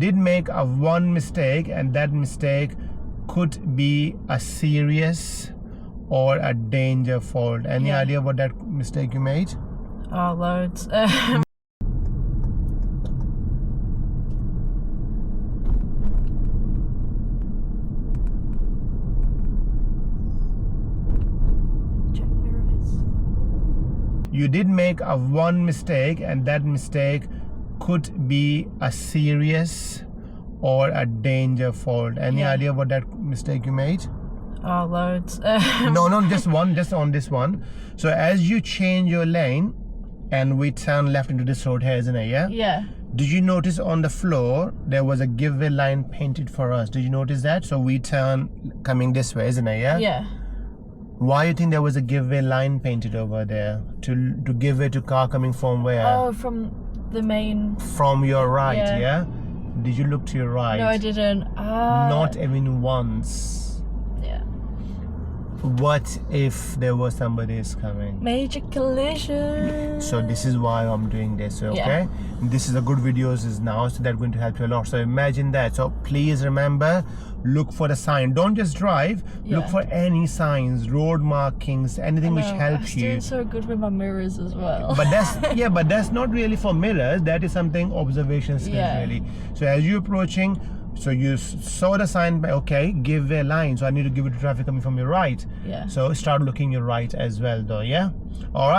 Did make a one mistake, and that mistake could be a serious or a danger fault. Any idea what that mistake you made? Oh, loads. You did make a one mistake, and that mistake could be a serious or a danger fault. Any idea what that mistake you made? Oh, loads. No, just one, just on this one. So as you change your lane and we turn left into this road here, isn't it? Yeah. Did you notice on the floor there was a giveaway line painted for us? Did you notice that? So we turn coming this way, isn't it? Yeah. Why do you think there was a giveaway line painted over there? To give way to car coming from where? Oh, from the main. From your right, yeah? Did you look to your right? No, I didn't. Not even once. Yeah. What if there was somebody is coming? Major collision. So this is why I'm doing this, okay? Yeah. This is a good videos is now, so that's going to help you a lot. So imagine that. So please remember, look for the sign. Don't just drive. Look for any signs, road markings, anything which helps you. I'm doing so good with my mirrors as well. But that's but that's not really for mirrors. That is something observation skills really. So as you're approaching, so you saw the sign, okay, give a line. So I need to give it to traffic coming from your right. Yeah. So start looking your right as well, though. Yeah. All right.